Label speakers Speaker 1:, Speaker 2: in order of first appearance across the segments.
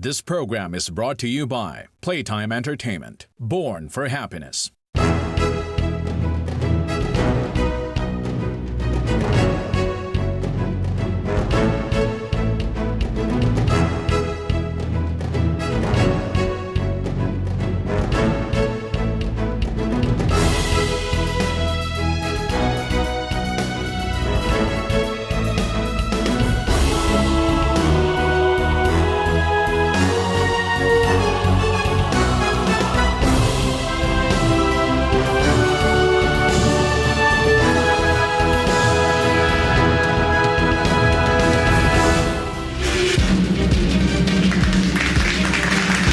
Speaker 1: This program is brought to you by Playtime Entertainment, born for happiness.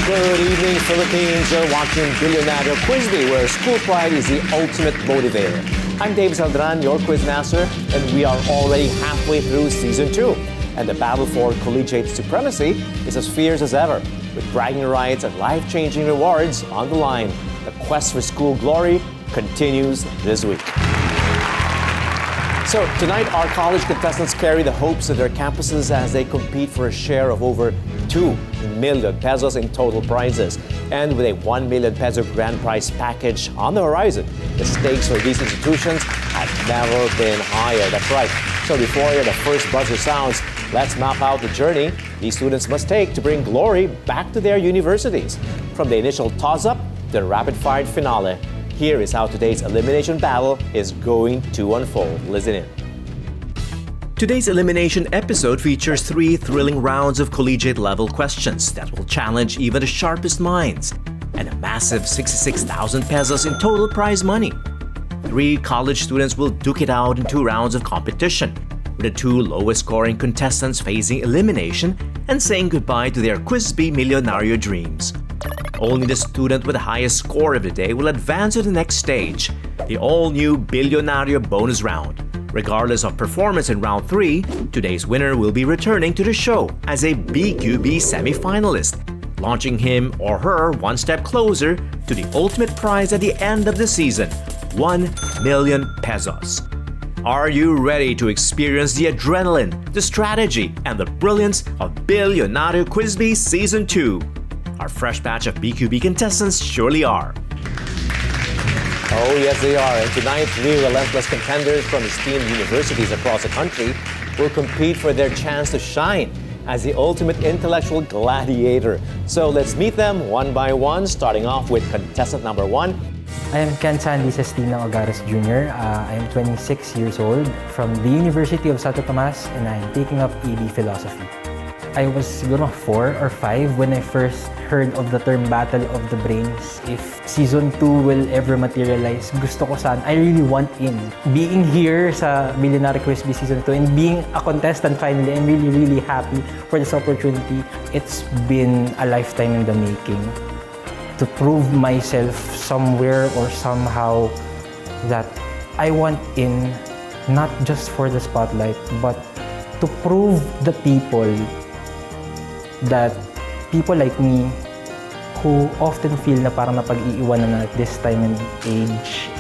Speaker 2: Good evening, Philippines. You're watching Bilyonaryo Quiz B, where school pride is the ultimate motivator. I'm Dave Saldran, your quizmaster, and we are already halfway through Season 2. And the battle for collegiate supremacy is as fierce as ever, with bragging rights and life-changing rewards on the line. The quest for school glory continues this week. So tonight, our college contestants carry the hopes of their campuses as they compete for a share of over 2 million pesos in total prizes. And with a 1 million peso grand prize package on the horizon, the stakes for these institutions have never been higher. That's right. So before the first buzzer sounds, let's map out the journey these students must take to bring glory back to their universities. From the initial toss-up to the rapid-fire finale, here is how today's elimination battle is going to unfold. Listen in. Today's elimination episode features 3 thrilling rounds of collegiate-level questions that will challenge even the sharpest minds, and a massive 66,000 pesos in total prize money. 3 college students will duke it out in 2 rounds of competition, with the 2 lowest-scoring contestants facing elimination and saying goodbye to their Quiz B Milyonaryo dreams. Only the student with the highest score of the day will advance to the next stage, the all-new Bilyonaryo bonus round. Regardless of performance in round 3, today's winner will be returning to the show as a BQB semi-finalist, launching him or her one step closer to the ultimate prize at the end of the season, 1 million pesos. Are you ready to experience the adrenaline, the strategy, and the brilliance of Bilyonaryo Quiz B Season 2? Our fresh batch of BQB contestants surely are. Oh, yes, they are. And tonight, 3 relentless contenders from esteemed universities across the country will compete for their chance to shine as the ultimate intellectual gladiator. So let's meet them one by one, starting off with contestant number 1.
Speaker 3: I am Ken Sandy's Cignal Ogares Jr. I am 26 years old from the University of Santo Tomas, and I am taking up ED Philosophy. I was siguro 4 or 5 when I first heard of the term Battle of the Brains. If Season 2 will ever materialize, gusto ko I really want in. Being here sa Bilyonaryo Quiz B Season 2 and being a contestant finally, I'm really, really happy for this opportunity. It's been a lifetime in the making to prove myself somewhere or somehow that I want in, not just for the spotlight, but to prove the people that people like me who often feel na parang napag-iiwanan na at this time and age,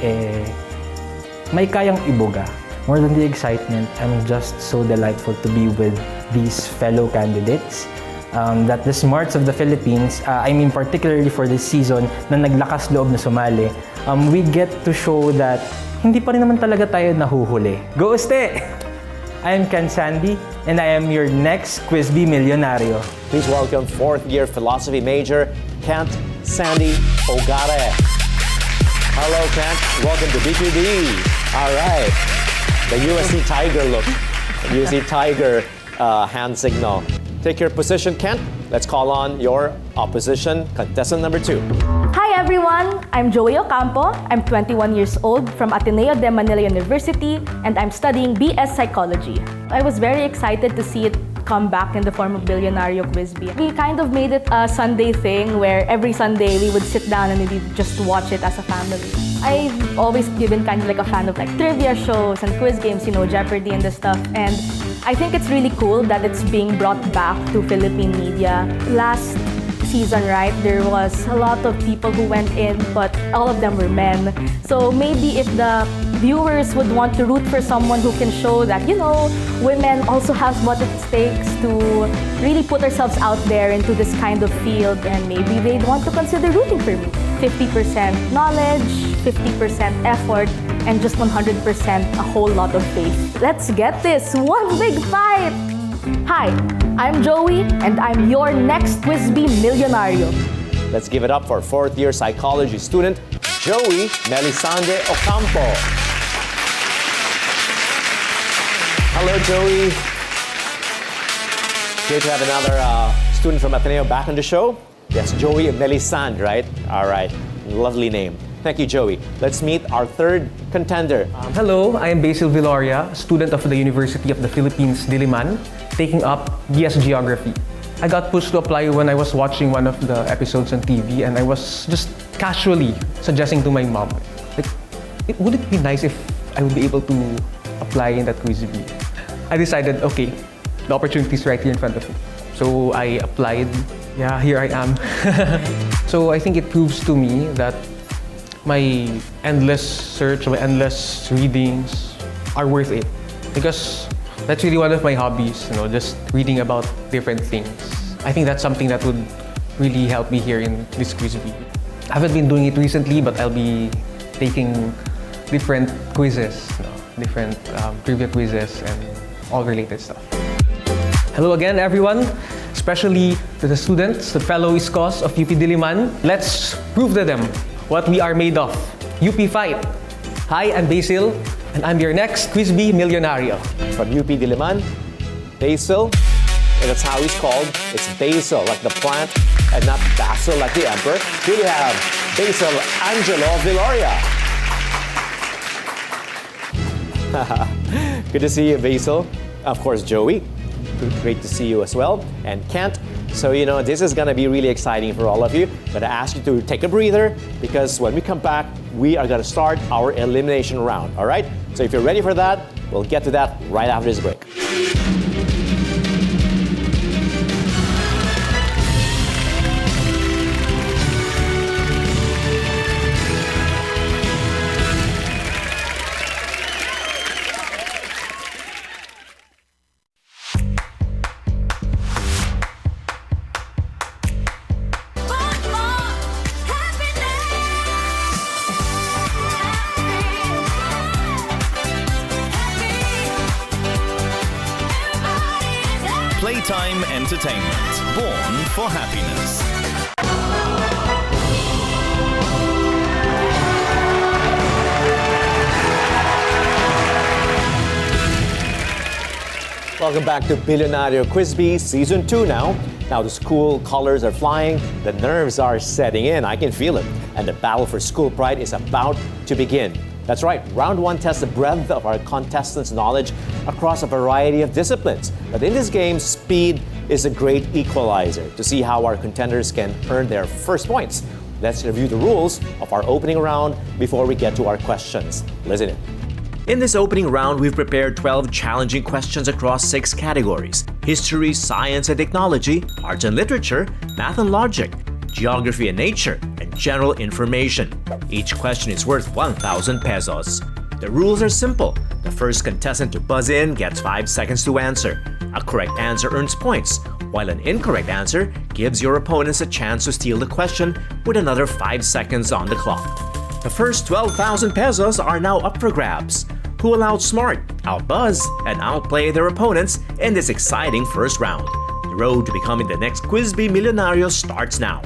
Speaker 3: may kayang ibuga. More than the excitement, I'm just so delightful to be with these fellow candidates. That the smarts of the Philippines, I mean particularly for this season, na naglakas loob na sumali, we get to show that hindi pa rin naman talaga tayo nahuhuli. Go Uste! I am Ken Sandy, and I am your next Quiz B Milyonaryo.
Speaker 2: Please welcome 4th-year philosophy major, Kent Sandy Ogares. Hello, Kent. Welcome to BQB. All right. The USC Tiger look. USC Tiger hand signal. Take your position, Kent. Let's call on your opposition, contestant number 2.
Speaker 4: Hi everyone, I'm Joie Ocampo. I'm 21 years old from Ateneo de Manila University, and I'm studying BS Psychology. I was very excited to see it come back in the form of Bilyonaryo Quiz B. We kind of made it a Sunday thing where every Sunday we would sit down and we'd just watch it as a family. I've always been kind of like a fan of like trivia shows and quiz games, you know, Jeopardy and this stuff. And I think it's really cool that it's being brought back to Philippine media. Last season, right, there was a lot of people who went in, but all of them were men. So maybe if the viewers would want to root for someone who can show that, women also have what it takes to really put ourselves out there into this kind of field, and maybe they'd want to consider rooting for me. 50% knowledge, 50% effort, and just 100% a whole lot of faith. Let's get this one big fight! Hi, I'm Joie, and I'm your next Quiz B Millionaryo.
Speaker 2: Let's give it up for fourth-year psychology student, Joie Melisande Ocampo. Hello, Joie. Great to have another student from Ateneo back on the show. Yes, Joie Melisande, right? All right, lovely name. Thank you, Joie. Let's meet our third contender.
Speaker 5: Hello, I am Basil Viloria, student of the University of the Philippines, Diliman, taking up BS Geography. I got pushed to apply when I was watching one of the episodes on TV, and I was just casually suggesting to my mom, would it be nice if I would be able to apply in that Quiz B? I decided, okay, the opportunity is right here in front of me. So I applied. Yeah, here I am. So I think it proves to me that my endless search, my endless readings are worth it. Because that's really one of my hobbies, just reading about different things. I think that's something that would really help me here in this Quiz B. I haven't been doing it recently, but I'll be taking different quizzes, different trivia quizzes and all related stuff. Hello again, everyone, especially to the students, the fellow Iskos of UP Diliman. Let's prove to them what we are made of. UP fight! Hi, I'm Basil, and I'm your next Quiz B Millionaryo.
Speaker 2: From UP Diliman, Basil, and that's how he's called. It's Basil, like the plant, and not Basil, like the emperor. Here we have Basil Angelo Viloria. Good to see you, Basil. Of course, Joie. Great to see you as well. And Kent. So, this is going to be really exciting for all of you. I'm going to ask you to take a breather, because when we come back, we are going to start our elimination round. All right? So if you're ready for that, we'll get to that right after this break.
Speaker 6: Playtime Entertainment, born for happiness.
Speaker 2: Welcome back to Bilyonaryo Quiz B Season 2 now. Now the school colors are flying, the nerves are setting in, I can feel it. And the battle for school pride is about to begin. That's right, round 1 tests the breadth of our contestants' knowledge across a variety of disciplines. But in this game, speed is a great equalizer to see how our contenders can earn their first points. Let's review the rules of our opening round before we get to our questions. Listen in. In this opening round, we've prepared 12 challenging questions across 6 categories: history, science and technology, arts and literature, math and logic, geography and nature, and general information. Each question is worth 1,000 pesos. The rules are simple. The first contestant to buzz in gets 5 seconds to answer. A correct answer earns points, while an incorrect answer gives your opponents a chance to steal the question with another 5 seconds on the clock. The first 12,000 pesos are now up for grabs. Who will outsmart, outbuzz, and outplay their opponents in this exciting first round? The road to becoming the next Quiz B Millionaryo starts now.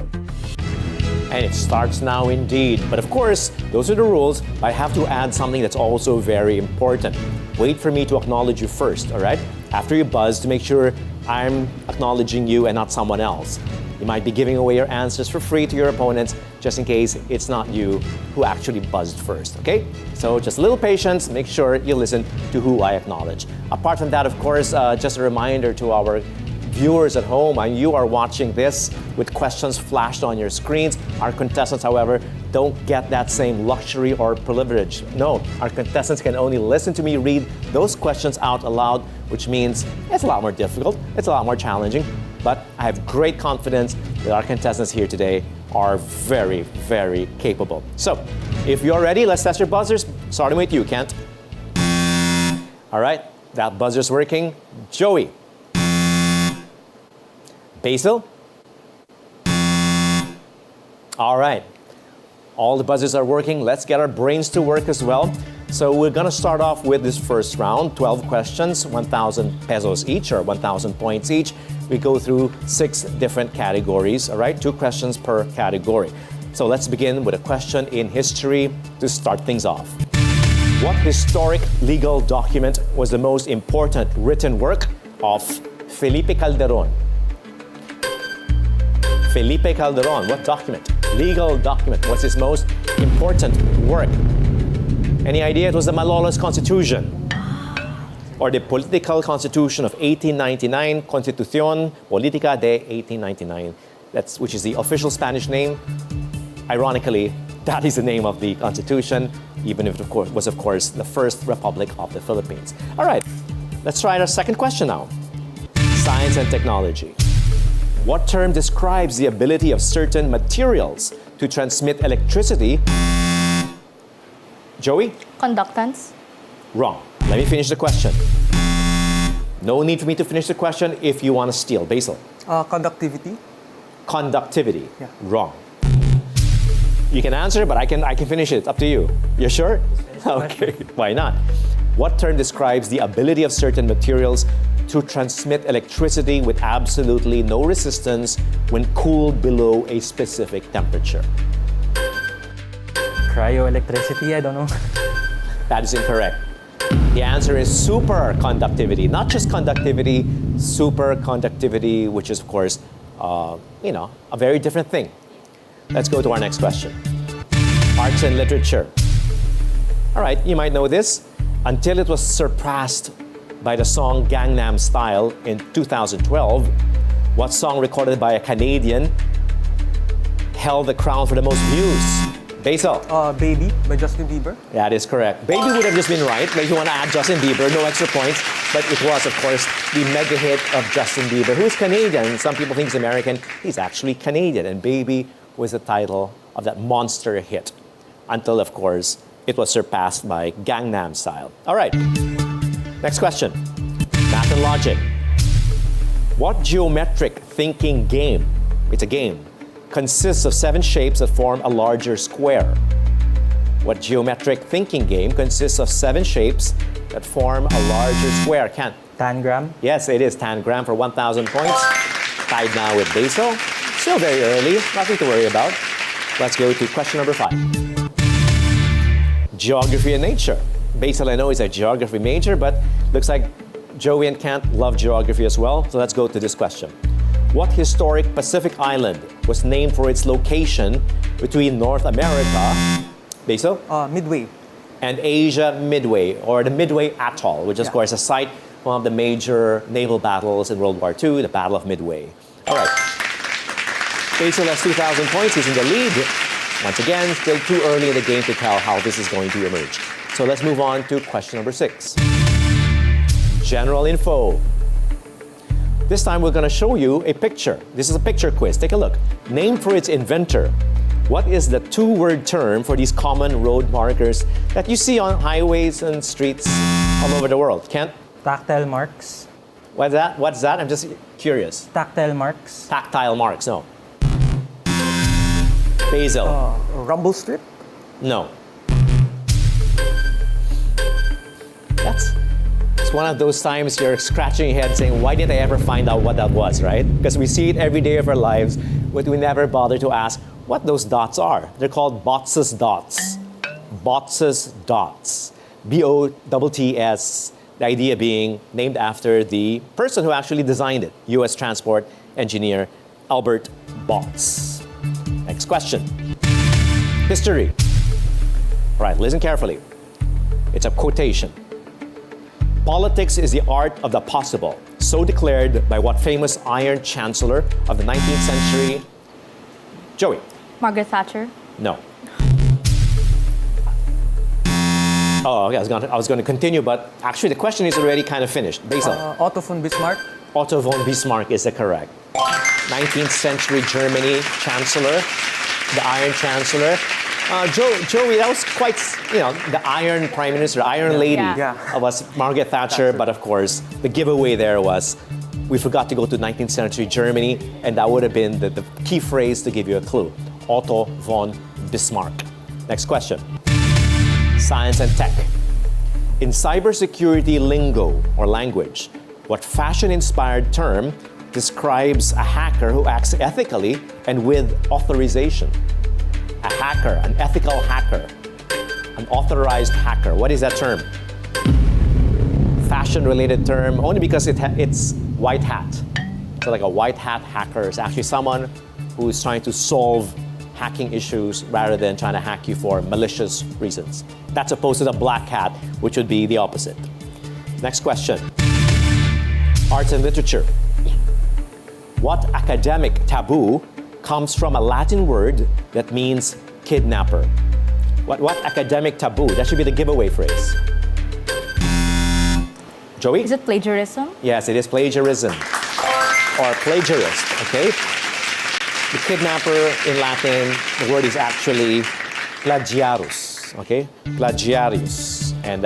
Speaker 2: And it starts now indeed. But of course, those are the rules. I have to add something that's also very important. Wait for me to acknowledge you first, all right? After you buzz, to make sure I'm acknowledging you and not someone else. You might be giving away your answers for free to your opponents just in case it's not you who actually buzzed first, okay? So just a little patience, make sure you listen to who I acknowledge. Apart from that, of course, just a reminder to our viewers at home, and you are watching this with questions flashed on your screens. Our contestants, however, don't get that same luxury or privilege. No, our contestants can only listen to me read those questions out aloud, which means it's a lot more difficult, it's a lot more challenging, but I have great confidence that our contestants here today are very, very capable. So, if you're ready, let's test your buzzers. Starting with you, Kent. All right, that buzzer's working. Joey. Basil. All right, all the buzzers are working. Let's get our brains to work as well. So we're gonna start off with this first round, 12 questions, 1,000 pesos each or 1,000 points each. We go through 6 different categories, all right? 2 questions per category. So let's begin with a question in history to start things off. What historic legal document was the most important written work of Felipe Calderon? Felipe Calderon, what document? Legal document. What's his most important work? Any idea? It was the Malolos Constitution, or the Political Constitution of 1899, Constitución Política de 1899, which is the official Spanish name. Ironically, that is the name of the Constitution, even if it was, of course, the first republic of the Philippines. All right, let's try our second question now. Science and technology. What term describes the ability of certain materials to transmit electricity? Joey?
Speaker 4: Conductance.
Speaker 2: Wrong. Let me finish the question. No need for me to finish the question if you want to steal. Basil?
Speaker 5: Conductivity.
Speaker 2: Conductivity.
Speaker 5: Yeah.
Speaker 2: Wrong. You can answer, but I can finish it. It's up to you. You're sure? Okay. Why not? What term describes the ability of certain materials to transmit electricity with absolutely no resistance when cooled below a specific temperature?
Speaker 3: Cryoelectricity, I don't know.
Speaker 2: That is incorrect. The answer is superconductivity. Not just conductivity, superconductivity, which is, of course, a very different thing. Let's go to our next question. Arts and literature. All right, you might know this. Until it was surpassed by the song Gangnam Style in 2012, what song recorded by a Canadian held the crown for the most views? Basil?
Speaker 5: Baby by Justin Bieber.
Speaker 2: That is correct. Baby would have just been right, but if you want to add Justin Bieber, no extra points. But it was, of course, the mega hit of Justin Bieber, who is Canadian. Some people think he's American. He's actually Canadian. And Baby was the title of that monster hit. Until, of course, it was surpassed by Gangnam Style. All right. Next question. Math and logic. What geometric thinking game, it's a game, consists of 7 shapes that form a larger square? What geometric thinking game consists of 7 shapes that form a larger square? Kent?
Speaker 3: Tangram.
Speaker 2: Yes, it is Tangram for 1,000 points. Tied now with Basil. Still very early, nothing to worry about. Let's go to question number 5. Geography and nature. Basil, I know, is a geography major, but looks like Joey and Kent love geography as well. So let's go to this question. What historic Pacific island was named for its location between North America, Basil?
Speaker 5: Midway.
Speaker 2: And Asia Midway, or the Midway Atoll, which is, of course, a site of one of the major naval battles in World War II, the Battle of Midway. All right. Basil has 2,000 points. He's in the lead. Once again, still too early in the game to tell how this is going to emerge. So let's move on to question number 6. General info. This time we're going to show you a picture. This is a picture quiz. Take a look. Named for its inventor, what is the 2-word term for these common road markers that you see on highways and streets all over the world? Kent?
Speaker 3: Tactile marks.
Speaker 2: What's that? I'm just curious.
Speaker 3: Tactile marks.
Speaker 2: Tactile marks, no. Basil?
Speaker 5: Rumble strip.
Speaker 2: No. It's one of those times you're scratching your head saying, why didn't I ever find out what that was, right? Because we see it every day of our lives, but we never bother to ask what those dots are. They're called Bottas dots. Bottas dots. B-O-T-T-S. The idea being named after the person who actually designed it, U.S. transport engineer Albert Bottas. Next question. History. All right, listen carefully. It's a quotation. Politics is the art of the possible, so declared by what famous Iron Chancellor of the 19th century? Joey?
Speaker 4: Margaret Thatcher.
Speaker 2: No. Oh, okay, I was going to continue, but actually the question is already kind of finished. Basil?
Speaker 5: Otto von Bismarck.
Speaker 2: Otto von Bismarck is the correct. 19th century Germany Chancellor, the Iron Chancellor. Joey, that was quite, the Iron Prime Minister, Iron Lady
Speaker 4: Yeah.
Speaker 2: was Margaret Thatcher, but of course, the giveaway there was we forgot to go to 19th century Germany, and that would have been the key phrase to give you a clue. Otto von Bismarck. Next question. Science and tech. In cybersecurity lingo or language, what fashion-inspired term describes a hacker who acts ethically and with authorization? A hacker, an ethical hacker, an authorized hacker. What is that term? Fashion-related term, only because it's white hat. So like a white hat hacker is actually someone who is trying to solve hacking issues rather than trying to hack you for malicious reasons. That's opposed to the black hat, which would be the opposite. Next question. Arts and literature. What academic taboo comes from a Latin word that means kidnapper? What academic taboo? That should be the giveaway phrase. Joey?
Speaker 4: Is it plagiarism?
Speaker 2: Yes, it is plagiarism. Or plagiarist, okay? The kidnapper in Latin, the word is actually plagiarus, okay? Plagiarius. And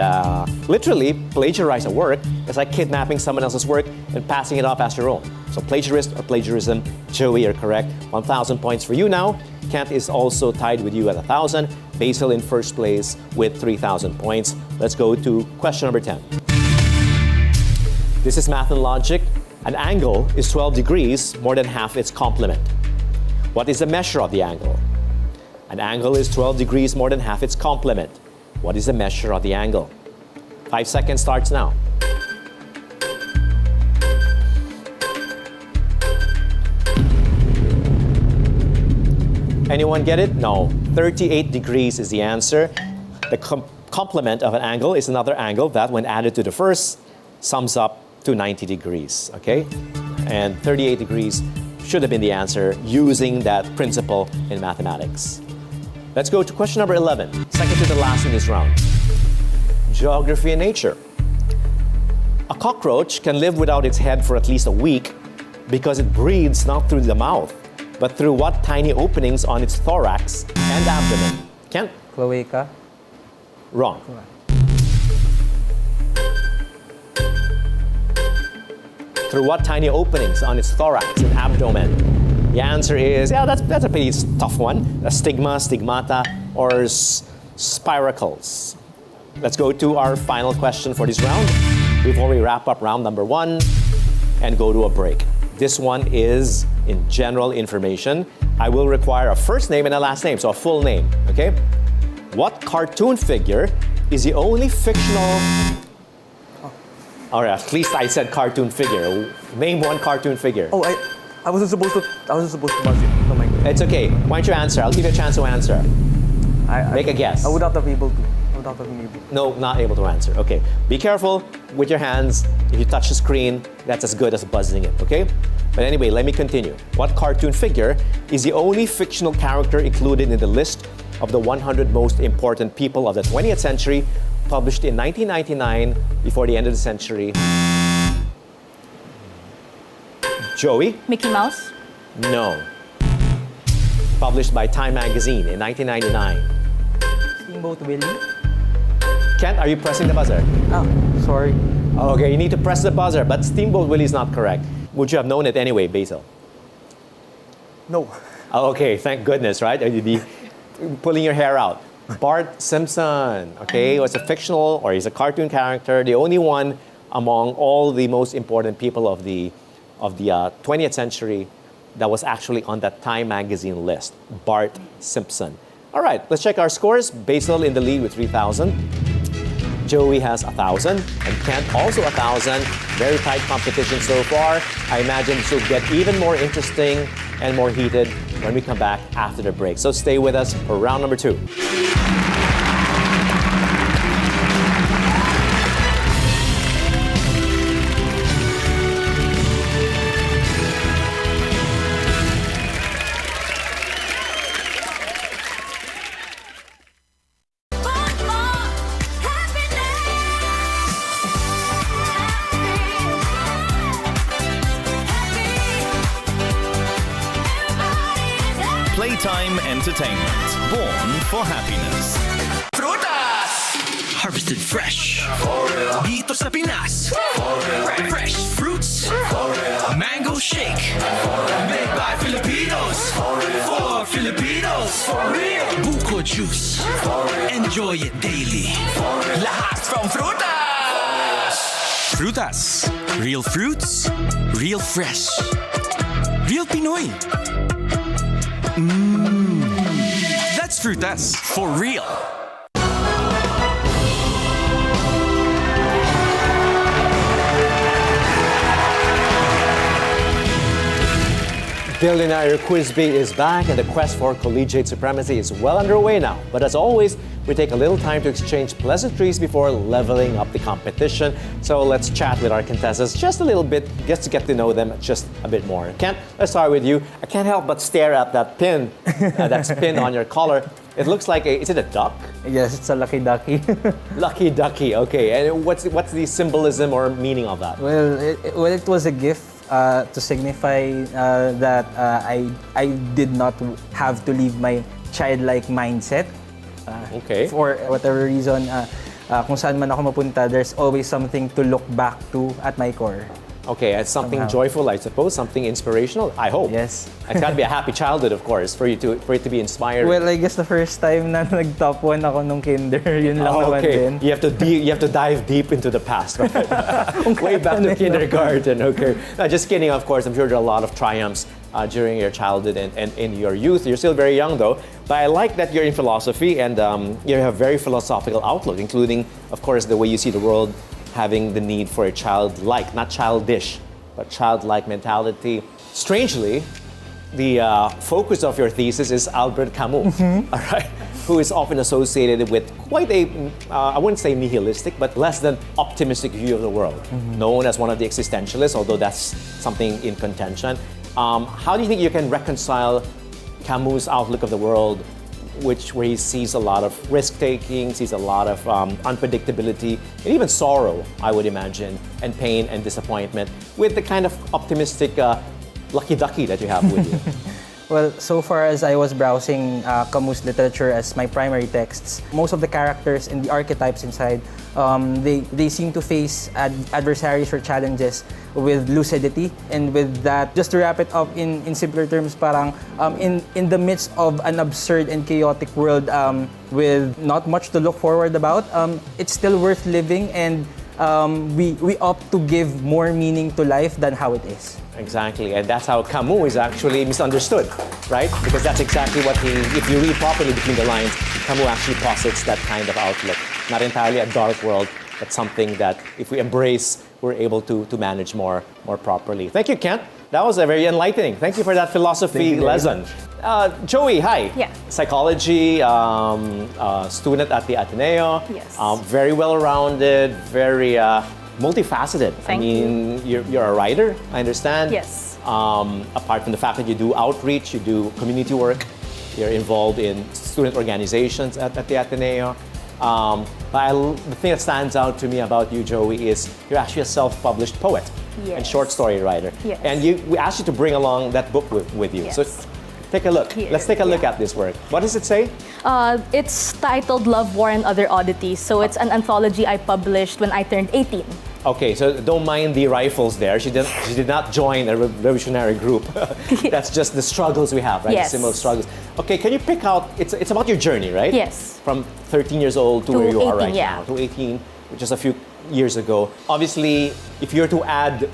Speaker 2: literally, plagiarize a work is like kidnapping someone else's work and passing it off as your own. So plagiarist or plagiarism, Joey, you're correct. 1,000 points for you now. Kent is also tied with you at 1,000. Basil in first place with 3,000 points. Let's go to question number 10. This is math and logic. An angle is 12 degrees, more than half its complement. What is the measure of the angle? An angle is 12 degrees, more than half its complement. What is the measure of the angle? 5 seconds starts now. Anyone get it? No. 38 degrees is the answer. The complement of an angle is another angle that, when added to the first, sums up to 90 degrees, okay? And 38 degrees should have been the answer using that principle in mathematics. Let's go to question number 11, second to the last in this round. Geography and nature. A cockroach can live without its head for at least a week because it breathes not through the mouth, but through what tiny openings on its thorax and abdomen? Kent?
Speaker 3: Cloaca.
Speaker 2: Wrong. Through what tiny openings on its thorax and abdomen? The answer is, that's a pretty tough one. A stigma, stigmata, or spiracles. Let's go to our final question for this round before we wrap up round number 1 and go to a break. This one is in general information. I will require a first name and a last name, so a full name, okay? What cartoon figure is the only fictional... Or at least I said cartoon figure. Name one cartoon figure.
Speaker 7: Oh, I wasn't supposed to buzz it. Oh my God.
Speaker 2: It's okay. Why don't you answer? I'll give you a chance to answer. Make a guess.
Speaker 7: I would not have been able to. Without having able.
Speaker 2: No, not able to answer. Okay. Be careful with your hands. If you touch the screen, that's as good as buzzing it, okay? But anyway, let me continue. What cartoon figure is the only fictional character included in the list of the 100 most important people of the 20th century, published in 1999, before the end of the century? Joey?
Speaker 4: Mickey Mouse?
Speaker 2: No. Published by Time magazine in 1999.
Speaker 3: Steamboat Willie.
Speaker 2: Kent, are you pressing the buzzer?
Speaker 3: Oh, sorry.
Speaker 2: Okay, you need to press the buzzer, but Steamboat Willie is not correct. Would you have known it anyway, Basil?
Speaker 7: No.
Speaker 2: Oh, okay, thank goodness, right? You'd be pulling your hair out. Bart Simpson, okay, was a fictional, or he's a cartoon character, the only one among all the most important people of the 20th century that was actually on that Time magazine list, Bart Simpson. All right, let's check our scores. Basil in the lead with 3,000. Joey has 1,000, and Kent also 1,000. Very tight competition so far. I imagine this will get even more interesting and more heated when we come back after the break. So stay with us for round number 2.
Speaker 6: Playtime entertainment. Born for happiness.
Speaker 8: Frutas! Harvested fresh. Dito sa Pinas. Fresh fruits. Mango shake. Made by Filipinos. For Filipinos. Buko juice. Enjoy it daily. Lahat from Frutas! Frutas. Real fruits. Real fresh. Real Pinoy. That's Frutas. For real.
Speaker 2: Bilyonaryo Quiz B is back and the quest for collegiate supremacy is well underway now. But as always, we take a little time to exchange pleasantries before leveling up the competition. So let's chat with our contestants just a little bit, just to get to know them just a bit more. Kent, let's start with you. I can't help but stare at that pin that's pinned on your collar. It looks like is it a duck?
Speaker 3: Yes, it's a lucky ducky.
Speaker 2: Lucky ducky, okay. And what's the symbolism or meaning of that?
Speaker 3: Well, it was a gift to signify that I did not have to leave my childlike mindset.
Speaker 2: Okay.
Speaker 3: For whatever reason, kung saan man ako mapunta, there's always something to look back to at my core.
Speaker 2: Okay, it's something
Speaker 3: Somehow.
Speaker 2: joyful, I suppose, something inspirational, I hope.
Speaker 3: Yes.
Speaker 2: It's got to be a happy childhood, of course, for it to be inspired.
Speaker 3: Well, I guess the first time na nag-top 1 ako nung kinder, yun lang naman din.
Speaker 2: You have to dive deep into the past, right? Way back to kindergarten, okay. No, just kidding, of course. I'm sure there are a lot of triumphs during your childhood and in your youth. You're still very young, though. But I like that you're in philosophy and you have a very philosophical outlook, including, of course, the way you see the world, having the need for a childlike, not childish, but childlike mentality. Strangely, the focus of your thesis is Albert Camus, all right, who is often associated with quite a, I wouldn't say nihilistic, but less than optimistic view of the world, known as one of the existentialists, although that's something in contention. How do you think you can reconcile Camus' outlook of the world, where he sees a lot of risk-taking, sees a lot of unpredictability, and even sorrow, I would imagine, and pain and disappointment, with the kind of optimistic lucky ducky that you have with you?
Speaker 3: Well, so far as I was browsing Camus' literature as my primary texts, most of the characters and the archetypes inside, they seem to face adversaries or challenges with lucidity. And with that, just to wrap it up in simpler terms, parang in the midst of an absurd and chaotic world with not much to look forward about, it's still worth living, and we opt to give more meaning to life than how it is.
Speaker 2: Exactly, and that's how Camus is actually misunderstood, right? Because that's exactly what if you read properly between the lines, Camus actually posits that kind of outlook. Not entirely a dark world, but something that if we embrace, we're able to manage more properly. Thank you, Kent. That was very enlightening. Thank you for that philosophy lesson. Joie, hi.
Speaker 4: Yeah.
Speaker 2: Psychology student at the Ateneo.
Speaker 4: Yes.
Speaker 2: Very well-rounded, very multifaceted.
Speaker 4: Thank you.
Speaker 2: You're a writer, I understand.
Speaker 4: Yes.
Speaker 2: Apart from the fact that you do outreach, you do community work, you're involved in student organizations at the Ateneo. But the thing that stands out to me about you, Joie, is you're actually a self-published poet and
Speaker 4: Yes.
Speaker 2: short story writer.
Speaker 4: Yes.
Speaker 2: And we asked you to bring along that book with you.
Speaker 4: Yes.
Speaker 2: So take a look.
Speaker 4: Here,
Speaker 2: Let's take a look
Speaker 4: yeah.
Speaker 2: at this work. What does it say?
Speaker 4: It's titled Love, War, and Other Oddities. So it's an anthology I published when I turned 18.
Speaker 2: Okay, so don't mind the rifles there. She did not join a revolutionary group. That's just the struggles we have, right?
Speaker 4: Yes.
Speaker 2: The similar struggles. Okay, can you pick out, it's about your journey, right?
Speaker 4: Yes.
Speaker 2: From 13 years old to where you are
Speaker 4: 18,
Speaker 2: right
Speaker 4: yeah.
Speaker 2: now, to 18, which is a few years ago. Obviously, if you're to add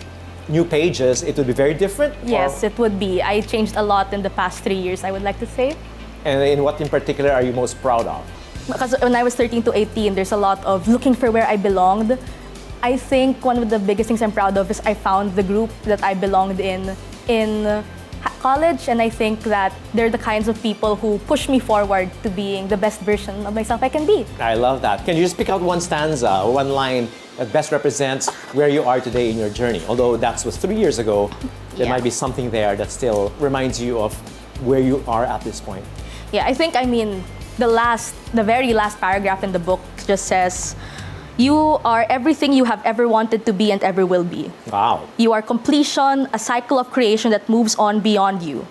Speaker 2: new pages, it would be very different?
Speaker 4: Yes, it would be. I changed a lot in the past 3 years, I would like to say.
Speaker 2: And in what in particular are you most proud of?
Speaker 4: Because when I was 13 to 18, there's a lot of looking for where I belonged. I think one of the biggest things I'm proud of is I found the group that I belonged in college, and I think that they're the kinds of people who push me forward to being the best version of myself I can be.
Speaker 2: I love that. Can you just pick out one stanza or one line that best represents where you are today in your journey? Although that was 3 years ago, there
Speaker 4: Yeah.
Speaker 2: might be something there that still reminds you of where you are at this point.
Speaker 4: Yeah, I mean, the very last paragraph in the book just says, "You are everything you have ever wanted to be and ever will be.
Speaker 2: Wow.
Speaker 4: You are completion, a cycle of creation that moves on beyond you.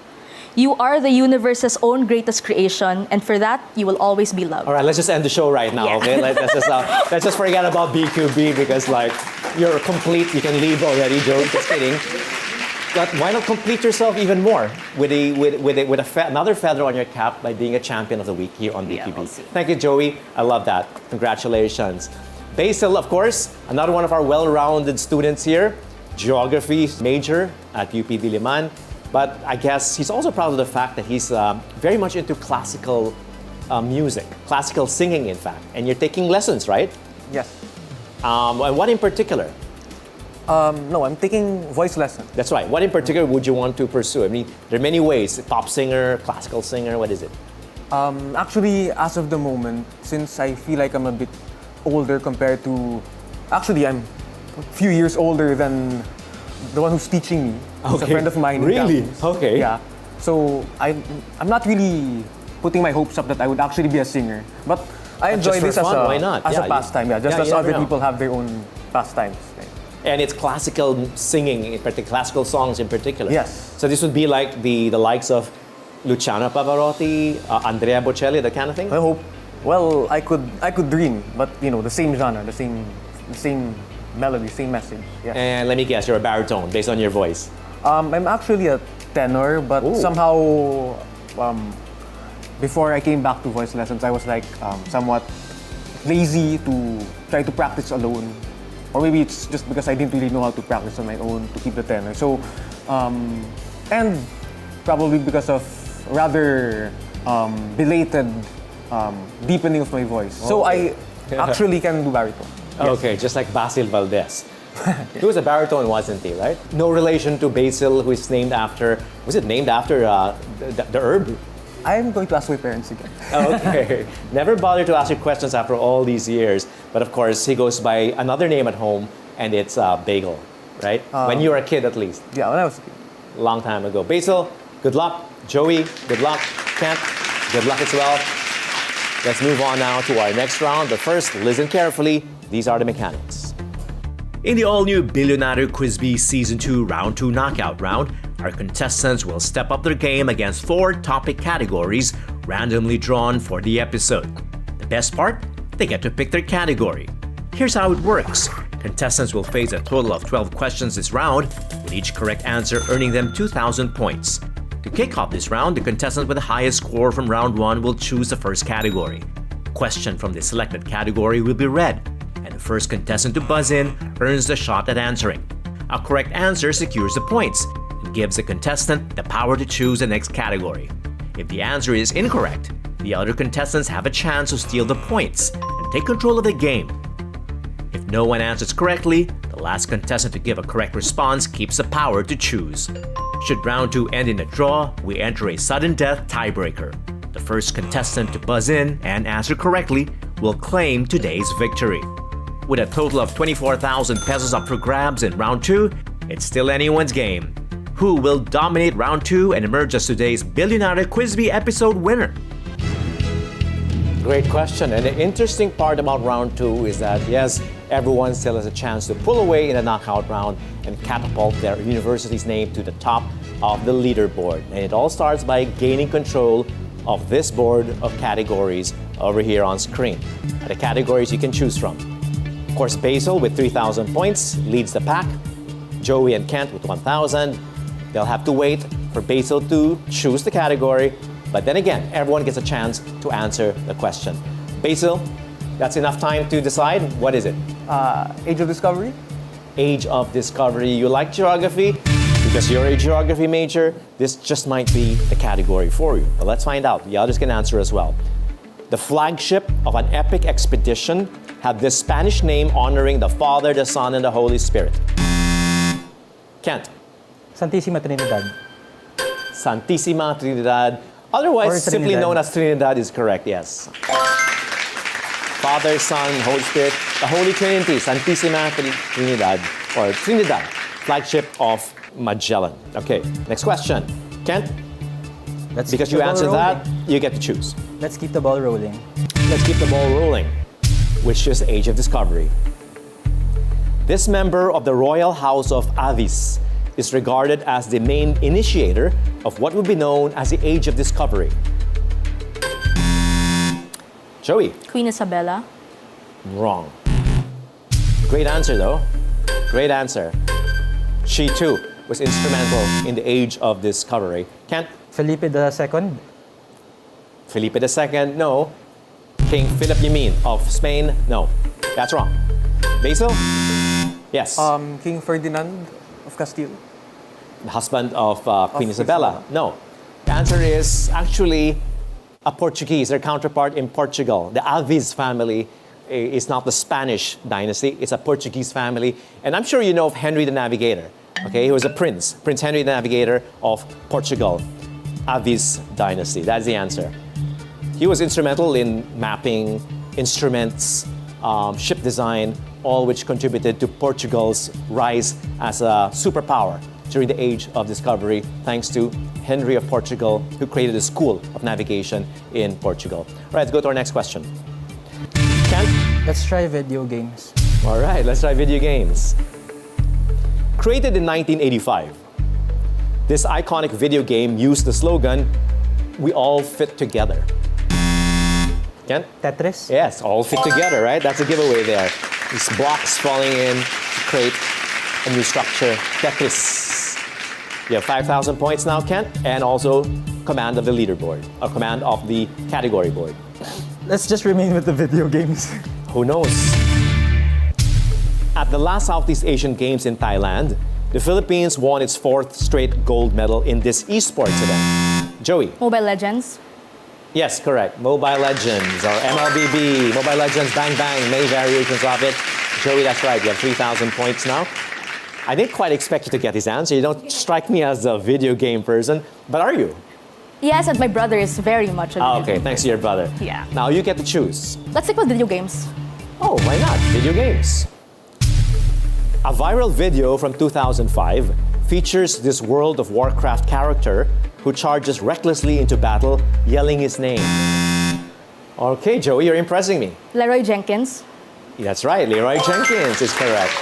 Speaker 4: You are the universe's own greatest creation, and for that, you will always be loved.
Speaker 2: All right, let's just end the show right now,
Speaker 4: Yeah.
Speaker 2: okay? Let's just forget about BQB because like you're complete. You can leave already, Joe. Just kidding. But why not complete yourself even more with another feather on your cap by being a champion of the week here on BQB?
Speaker 4: we'll see.
Speaker 2: Thank you, Joey. I love that. Congratulations. Basil, of course, another one of our well-rounded students here, geography major at UP Diliman. But I guess he's also proud of the fact that he's very much into classical music, classical singing, in fact. And you're taking lessons, right?
Speaker 7: Yes.
Speaker 2: And what in particular?
Speaker 7: No, I'm taking voice lessons.
Speaker 2: That's right. What in particular would you want to pursue? I mean, there are many ways. Pop singer, classical singer, what is it?
Speaker 7: Actually, as of the moment, since I feel like I'm a bit older compared to... Actually, I'm a few years older than the one who's teaching me. He's a friend of mine. in
Speaker 2: Really?
Speaker 7: campus.
Speaker 2: Okay.
Speaker 7: Yeah. So I'm not really putting my hopes up that I would actually be a singer. But I enjoy
Speaker 2: just for
Speaker 7: this as
Speaker 2: fun,
Speaker 7: a
Speaker 2: why not?
Speaker 7: as
Speaker 2: Yeah,
Speaker 7: a pastime. Yeah, just
Speaker 2: yeah,
Speaker 7: as
Speaker 2: you
Speaker 7: other
Speaker 2: never know.
Speaker 7: people have their own pastimes.
Speaker 2: And it's classical singing, in particular, classical songs in particular.
Speaker 7: Yes.
Speaker 2: So this would be like the likes of Luciano Pavarotti, Andrea Bocelli, that kind of thing?
Speaker 7: I hope. Well, I could dream, but the same genre, the same melody, same message. Yeah.
Speaker 2: And let me guess, you're a baritone based on your voice.
Speaker 7: I'm actually a tenor, but
Speaker 2: Ooh.
Speaker 7: somehow, before I came back to voice lessons, I was like somewhat lazy to try to practice alone. Or maybe it's just because I didn't really know how to practice on my own to keep the tenor. So, and probably because of rather belated deepening of my voice. So I actually can do baritone.
Speaker 2: Okay, just like Basil Valdez. He was a baritone, wasn't he, right? No relation to Basil, who is named after, was it named after the herb?
Speaker 7: I'm going to ask my parents again.
Speaker 2: Okay. Never bothered to ask you questions after all these years. But of course, he goes by another name at home, and it's Bagel, right? When you were a kid, at least.
Speaker 7: Yeah, when I was a kid.
Speaker 2: Long time ago. Basil, good luck. Joey, good luck. Kent, good luck as well. Let's move on now to our next round. But first, listen carefully. These are the mechanics. In the all-new Bilyonaryo Quiz B Season 2 Round 2 Knockout Round, our contestants will step up their game against 4 topic categories randomly drawn for the episode. The best part? They get to pick their category. Here's how it works. Contestants will face a total of 12 questions this round, with each correct answer earning them 2,000 points. To kick off this round, the contestant with the highest score from round 1 will choose the first category. A question from the selected category will be read, and the first contestant to buzz in earns the shot at answering. A correct answer secures the points and gives the contestant the power to choose the next category. If the answer is incorrect, the other contestants have a chance to steal the points and take control of the game. If no one answers correctly, the last contestant to give a correct response keeps the power to choose. Should round 2 end in a draw, we enter a sudden death tiebreaker. The first contestant to buzz in and answer correctly will claim today's victory. With a total of 24,000 pesos up for grabs in round 2, it's still anyone's game. Who will dominate round 2 and emerge as today's Bilyonaryo Quiz B episode winner? Great question. And the interesting part about round 2 is that, yes, everyone still has a chance to pull away in a knockout round and catapult their university's name to the top of the leaderboard. And it all starts by gaining control of this board of categories over here on screen. The categories you can choose from. Of course, Basil with 3,000 points leads the pack. Joey and Kent with 1,000. They'll have to wait for Basil to choose the category. But then again, everyone gets a chance to answer the question. Basil, that's enough time to decide. What is it?
Speaker 7: Age of Discovery?
Speaker 2: Age of Discovery. You like geography? Because you're a geography major, this just might be the category for you. But let's find out. The others can answer as well. The flagship of an epic expedition had this Spanish name honoring the Father, the Son, and the Holy Spirit. Kent.
Speaker 3: Santissima Trinidad.
Speaker 2: Santissima Trinidad. Otherwise,
Speaker 3: Or
Speaker 2: simply
Speaker 3: Trinidad.
Speaker 2: known as Trinidad is correct, yes. Father, Son, Holy Spirit, the Holy Trinity, Santissima Trinidad, or Trinidad, flagship of Magellan. Okay, next question. Kent,
Speaker 3: Let's
Speaker 2: because
Speaker 3: keep
Speaker 2: you
Speaker 3: the ball
Speaker 2: answered that,
Speaker 3: rolling.
Speaker 2: you get to choose.
Speaker 3: Let's keep the ball rolling.
Speaker 2: Let's keep the ball rolling, which is Age of Discovery. This member of the royal house of Avis is regarded as the main initiator of what would be known as the Age of Discovery? Joey?
Speaker 4: Queen Isabella.
Speaker 2: Wrong. Great answer, though. Great answer. She, too, was instrumental in the Age of Discovery. Kent?
Speaker 3: Felipe II.
Speaker 2: Felipe II? No. King Philip, you mean, of Spain? No. That's wrong. Basil? Yes.
Speaker 7: King Ferdinand of Castile.
Speaker 2: The husband of Queen
Speaker 7: Of
Speaker 2: Isabella? No. The answer is actually a Portuguese, their counterpart in Portugal. The Alves family is not the Spanish dynasty, it's a Portuguese family. And I'm sure you know of Henry the Navigator. Okay, he was a prince, Prince Henry the Navigator of Portugal. Alves dynasty, that's the answer. He was instrumental in mapping, instruments, ship design, all which contributed to Portugal's rise as a superpower during the Age of Discovery, thanks to Henry of Portugal, who created a school of navigation in Portugal. All right, let's go to our next question. Ken?
Speaker 3: Let's try video games.
Speaker 2: All right, let's try video games. Created in 1985, this iconic video game used the slogan, "We all fit together." Ken?
Speaker 3: Tetris.
Speaker 2: Yes, all fit together, right? That's a giveaway there. These blocks falling in to create a new structure. Tetris. You have 5,000 points now, Kent, and also command of the leaderboard, or command of the category board.
Speaker 3: Let's just remain with the video games.
Speaker 2: Who knows? At the last Southeast Asian Games in Thailand, the Philippines won its 4th straight gold medal in this esports event. Joey?
Speaker 4: Mobile Legends.
Speaker 2: Yes, correct. Mobile Legends, or MLBB, Mobile Legends, Bang Bang, many variations of it. Joey, that's right, you have 3,000 points now. I didn't quite expect you to get this answer. You don't strike me as a video game person, but are you?
Speaker 4: Yes, and my brother is very much a video
Speaker 2: Okay,
Speaker 4: game
Speaker 2: thanks to your brother.
Speaker 4: Yeah.
Speaker 2: Now you get to choose.
Speaker 4: Let's stick with video games.
Speaker 2: Oh, why not? Video games. A viral video from 2005 features this World of Warcraft character who charges recklessly into battle, yelling his name. Okay, Joey, you're impressing me.
Speaker 4: Leroy Jenkins.
Speaker 2: That's right, Leroy Jenkins is correct.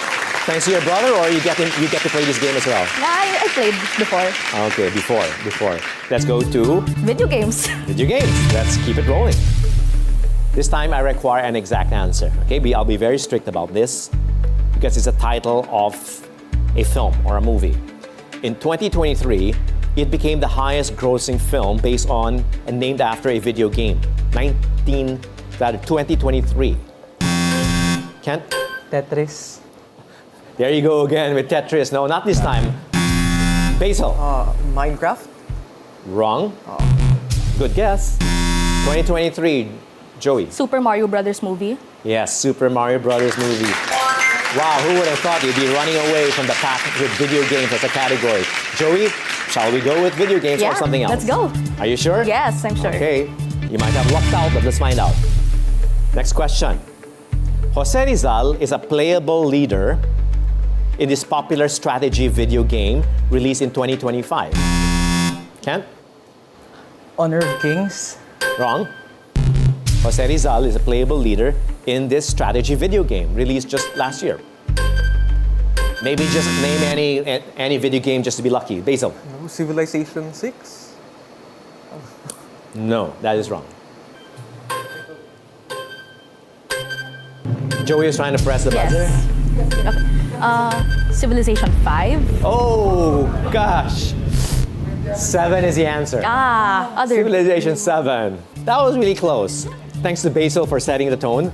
Speaker 2: Thanks to your brother, or you get to play this game as well?
Speaker 4: I played before.
Speaker 2: Okay, before. Let's go to
Speaker 4: Video games.
Speaker 2: video games. Let's keep it rolling. This time I require an exact answer. Okay, I'll be very strict about this because it's a title of a film or a movie. In 2023, it became the highest grossing film based on and named after a video game. 2023. Kent?
Speaker 3: Tetris.
Speaker 2: There you go again with Tetris. No, not this time. Basil.
Speaker 7: Minecraft.
Speaker 2: Wrong. Good guess. 2023. Joey.
Speaker 4: Super Mario Brothers movie.
Speaker 2: Yes, Super Mario Brothers movie. Wow, who would have thought you'd be running away from the pack with video games as a category? Joey, shall we go with video games or something else?
Speaker 4: Let's go.
Speaker 2: Are you sure?
Speaker 4: Yes, I'm sure.
Speaker 2: Okay, you might have lucked out, but let's find out. Next question. Jose Rizal is a playable leader in this popular strategy video game released in 2025. Kent?
Speaker 3: Honor of Kings.
Speaker 2: Wrong. Jose Rizal is a playable leader in this strategy video game released just last year. Maybe just name any video game just to be lucky. Basil?
Speaker 7: No, Civilization 6.
Speaker 2: No, that is wrong. Joey is trying to press the buzzer.
Speaker 4: Yes. Okay. Civilization 5.
Speaker 2: Oh, gosh. 7 is the answer.
Speaker 4: Other.
Speaker 2: Civilization 7. That was really close. Thanks to Basil for setting the tone.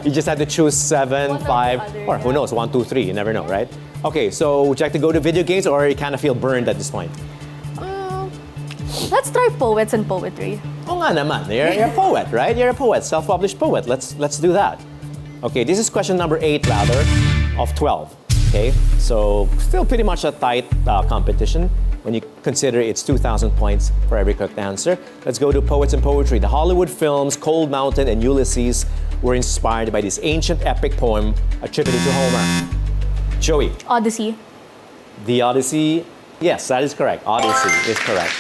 Speaker 2: You just had to choose 7, 5, or who knows, 1, 2, 3. You never know, right? Okay, so would you like to go to video games or you kind of feel burned at this point?
Speaker 4: Let's try poets and poetry.
Speaker 2: Oh nga naman, you're a poet, right? You're a poet, self-published poet. Let's do that. Okay, this is question number 8 rather, of 12. Okay, so still pretty much a tight competition when you consider it's 2,000 points for every correct answer. Let's go to poets and poetry. The Hollywood films Cold Mountain and Ulysses were inspired by this ancient epic poem attributed to Homer. Joey.
Speaker 4: Odyssey.
Speaker 2: The Odyssey. Yes, that is correct. Odyssey is correct.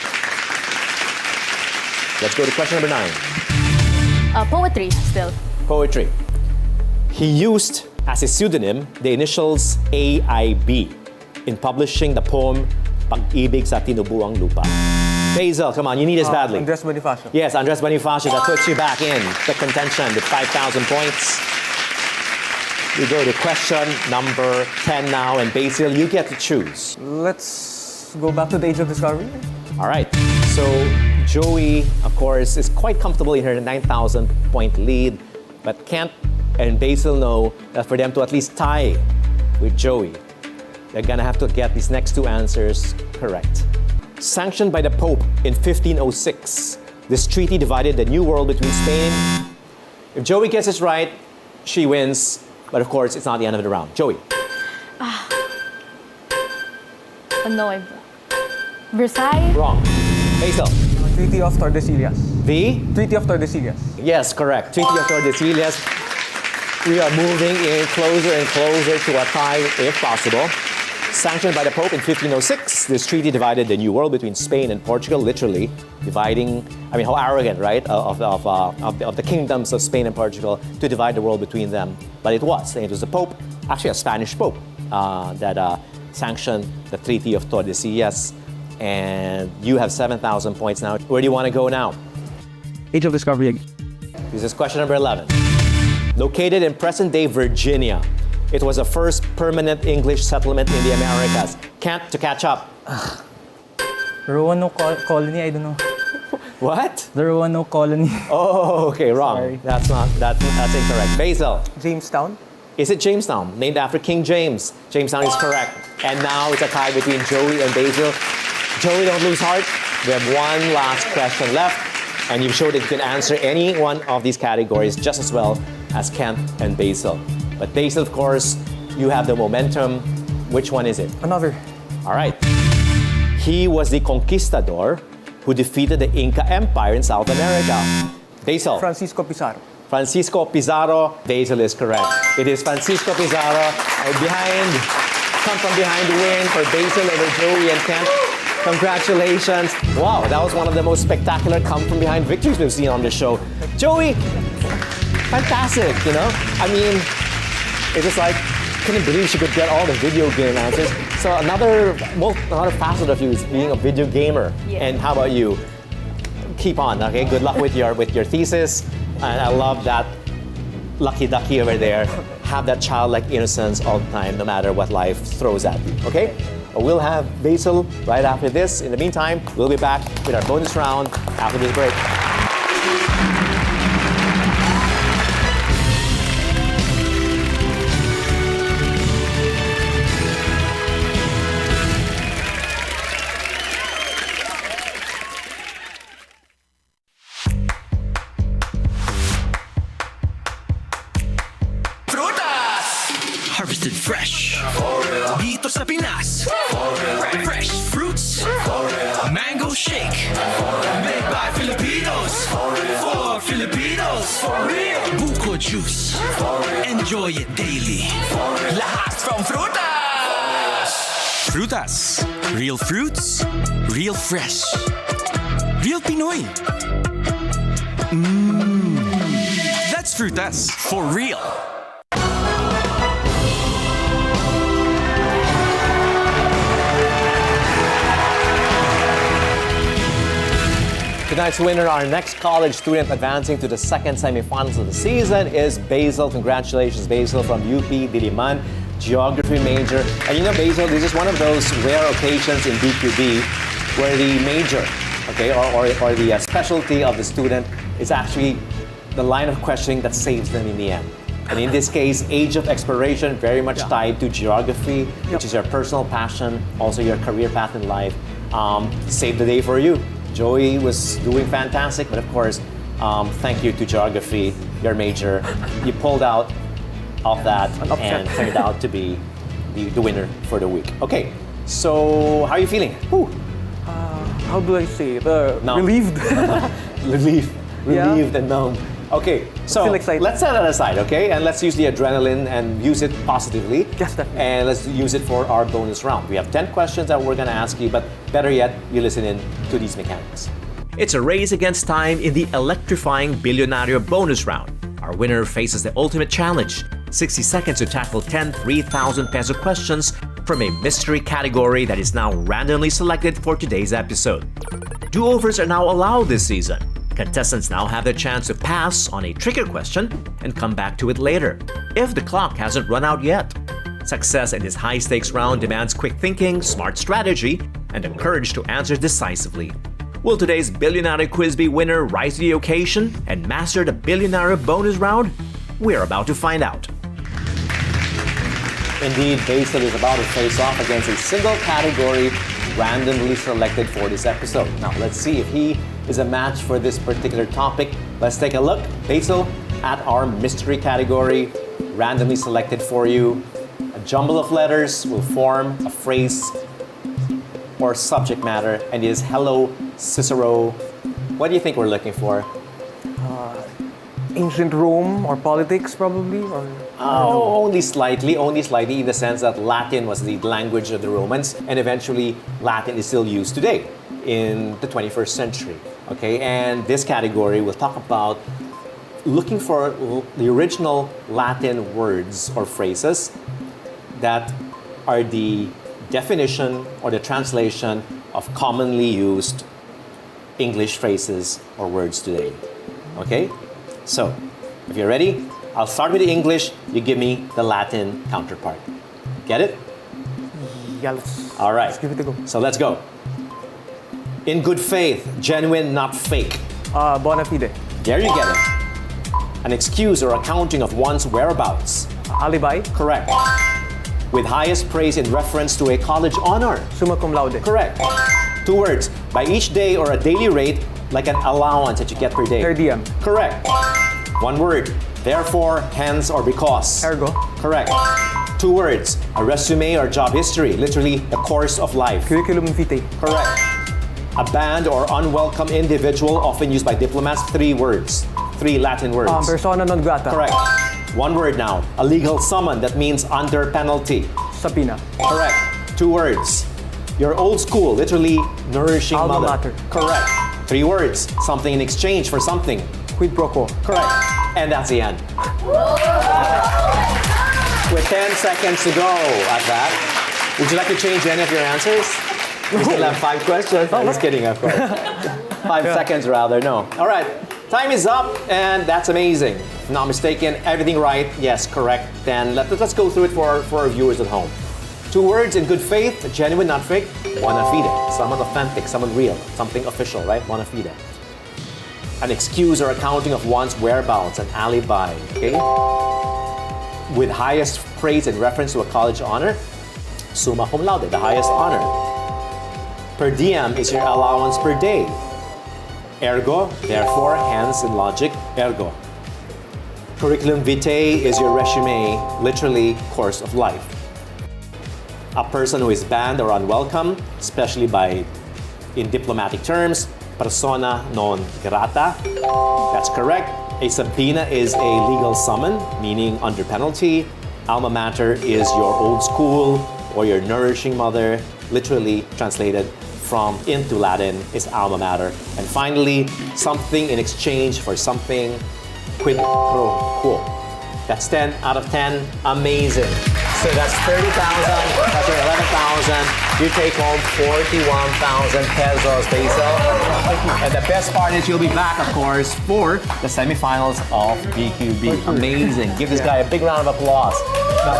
Speaker 2: Let's go to question number 9.
Speaker 4: Poetry still.
Speaker 2: Poetry. He used as a pseudonym the initials AIB in publishing the poem Pag-ibig sa tinubuang lupa. Basil, come on, you need this badly.
Speaker 7: Andres Bonifacio.
Speaker 2: Yes, Andres Bonifacio, that puts you back in the contention with 5,000 points. We go to question number 10 now, and Basil, you get to choose.
Speaker 7: Let's go back to the Age of Discovery.
Speaker 2: All right, so Joie, of course, is quite comfortable in her 9,000 point lead, but Kent and Basil know that for them to at least tie with Joie, they're gonna have to get these next two answers correct. Sanctioned by the Pope in 1506, this treaty divided the New World between Spain. If Joie gets this right, she wins, but of course, it's not the end of the round. Joie.
Speaker 4: No, Versailles?
Speaker 2: Wrong. Basil.
Speaker 7: Treaty of Tordesillas.
Speaker 2: The?
Speaker 7: Treaty of Tordesillas.
Speaker 2: Yes, correct. Treaty of Tordesillas. We are moving in closer and closer to a tie, if possible. Sanctioned by the Pope in 1506, this treaty divided the New World between Spain and Portugal, literally dividing. I mean, how arrogant, right, of the kingdoms of Spain and Portugal to divide the world between them. But it was. And it was the Pope, actually a Spanish Pope, that sanctioned the Treaty of Tordesillas. And you have 7,000 points now. Where do you want to go now?
Speaker 5: Age of Discovery.
Speaker 2: This is question number 11. Located in present-day Virginia, it was the first permanent English settlement in the Americas. Can't to catch up.
Speaker 3: Roanoke colony, I don't know.
Speaker 2: What?
Speaker 3: The Roanoke colony.
Speaker 2: Oh, okay, wrong.
Speaker 3: Sorry.
Speaker 2: That's incorrect. Basil,
Speaker 7: Jamestown.
Speaker 2: is it Jamestown? Named after King James. Jamestown is correct. And now it's a tie between Joie and Basil. Joie, don't lose heart. We have one last question left, and you've showed that you can answer any one of these categories just as well as Kent and Basil. But Basil, of course, you have the momentum. Which one is it?
Speaker 7: Another.
Speaker 2: All right. He was the conquistador who defeated the Inca Empire in South America. Basil.
Speaker 7: Francisco Pizarro.
Speaker 2: Francisco Pizarro. Basil is correct. It is Francisco Pizarro. Come from behind the win for Basil over Joie and Kent. Congratulations. Wow, that was one of the most spectacular come-from-behind victories we've seen on this show. Joie, fantastic, you know? I mean, it's just like, couldn't believe she could get all the video game answers. So another facet of you is being a video gamer.
Speaker 4: Yeah.
Speaker 2: And how about you? Keep on, okay? Good luck with your thesis. And I love that lucky ducky over there. Have that childlike innocence all the time, no matter what life throws at you, okay? We'll have Basil right after this. In the meantime, we'll be back with our bonus round after this break.
Speaker 8: Harvested fresh. Dito sa Pinas. Fresh fruits. Mango shake. Made by Filipinos. For Filipinos. For real. Buko juice. Enjoy it daily. Lahat from Frutas. Frutas. Real fruits. Real fresh. Real Pinoy. That's Frutas. For real.
Speaker 2: Tonight's winner, our next college student advancing to the second semifinals of the season, is Basil. Congratulations, Basil, from UP Diliman, geography major. And you know, Basil, this is one of those rare occasions in DQB where the major, okay, or the specialty of the student is actually the line of questioning that saves them in the end. And in this case, age of exploration, very much tied to geography, which is your personal passion, also your career path in life. Saved the day for you. Joie was doing fantastic, but of course, thank you to geography, your major. You pulled out of that and turned out to be the winner for the week. Okay, so how are you feeling? Whew.
Speaker 7: How do I say it?
Speaker 2: Numb.
Speaker 7: Relieved.
Speaker 2: Relieved and numb. Okay, so
Speaker 7: feel excited.
Speaker 2: let's set that aside, okay? And let's use the adrenaline and use it positively.
Speaker 7: Yes, definitely.
Speaker 2: And let's use it for our bonus round. We have 10 questions that we're gonna ask you, but better yet, you listen in to these mechanics. It's a race against time in the electrifying Bilyonaryo bonus round. Our winner faces the ultimate challenge, 60 seconds to tackle 10 3,000 peso questions from a mystery category that is now randomly selected for today's episode. Do-overs are now allowed this season. Contestants now have the chance to pass on a trickier question and come back to it later, if the clock hasn't run out yet. Success in this high-stakes round demands quick thinking, smart strategy, and the courage to answer decisively. Will today's Bilyonaryo Quiz B winner rise to the occasion and master the Bilyonaryo bonus round? We're about to find out. Indeed, Basil is about to face off against a single category randomly selected for this episode. Now, let's see if he is a match for this particular topic. Let's take a look, Basil, at our mystery category, randomly selected for you. A jumble of letters will form a phrase or subject matter, and it is Hello, Cicero. What do you think we're looking for?
Speaker 7: Ancient Rome or politics, probably? Or
Speaker 2: Only slightly in the sense that Latin was the language of the Romans, and eventually Latin is still used today in the 21st century. Okay, and this category will talk about looking for the original Latin words or phrases that are the definition or the translation of commonly used English phrases or words today. Okay? So, if you're ready, I'll start with the English, you give me the Latin counterpart. Get it?
Speaker 7: yeah, let's
Speaker 2: All right.
Speaker 7: let's give it a go.
Speaker 2: So let's go. In good faith, genuine, not fake.
Speaker 7: Bona fide.
Speaker 2: There you get it. An excuse or accounting of one's whereabouts.
Speaker 7: Alibi.
Speaker 2: Correct. With highest praise in reference to a college honor.
Speaker 7: Summa cum laude.
Speaker 2: Correct. 2 words. By each day or a daily rate, like an allowance that you get per day.
Speaker 7: Per diem.
Speaker 2: Correct. 1 word. Therefore, hence, or because.
Speaker 7: Ergo.
Speaker 2: Correct. 2 words. A resume or job history, literally the course of life.
Speaker 7: Curriculum vitae.
Speaker 2: Correct. A banned or unwelcome individual, often used by diplomats. 3 words. 3 Latin words.
Speaker 7: Persona non grata.
Speaker 2: Correct. 1 word now. A legal summon, that means under penalty.
Speaker 7: Subpoena.
Speaker 2: Correct. 2 words. Your old school, literally nourishing
Speaker 7: Alma
Speaker 2: mother.
Speaker 7: mater.
Speaker 2: Correct. 3 words. Something in exchange for something.
Speaker 7: Quid pro quo.
Speaker 2: Correct. And that's the end. With 10 seconds to go at that, would you like to change any of your answers? We still have 5 questions. I'm just kidding, of course. 5 seconds rather, no. All right, time is up, and that's amazing. If not mistaken, everything right, yes, correct. Then let's go through it for our viewers at home. 2 words in good faith, genuine, not fake. Bona fide, someone authentic, someone real, something official, right? Bona fide. An excuse or accounting of one's whereabouts, an alibi, okay? With highest praise in reference to a college honor, summa cum laude, the highest honor. Per diem is your allowance per day. Ergo, therefore, hence in logic, ergo. Curriculum vitae is your resume, literally course of life. A person who is banned or unwelcome, especially in diplomatic terms, persona non grata. That's correct. A subpoena is a legal summon, meaning under penalty. Alma mater is your old school or your nourishing mother, literally translated into Latin is alma mater. And finally, something in exchange for something, quid pro quo. That's 10 out of 10. Amazing. So that's 30,000, that's your 11,000. You take home 41,000 pesos, Basil. And the best part is you'll be back, of course, for the semifinals of BQB. Amazing. Give this guy a big round of applause. Now,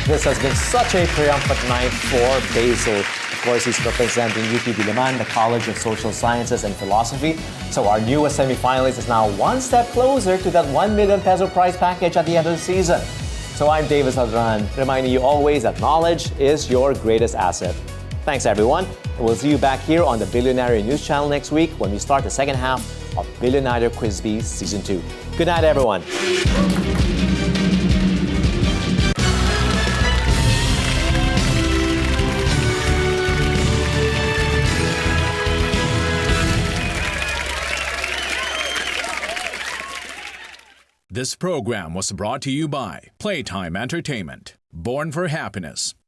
Speaker 2: this has been such a triumphant night for Basil. Of course, he's representing UP Diliman, the College of Social Sciences and Philosophy. So our newest semifinalist is now one step closer to that 1 million peso prize package at the end of the season. So I'm David Hadran, reminding you always that knowledge is your greatest asset. Thanks, everyone. And we'll see you back here on the Bilyonaryo News Channel next week when we start the second half of Bilyonaryo Quiz B Season 2. Good night, everyone.
Speaker 1: This program was brought to you by Playtime Entertainment. Born for Happiness.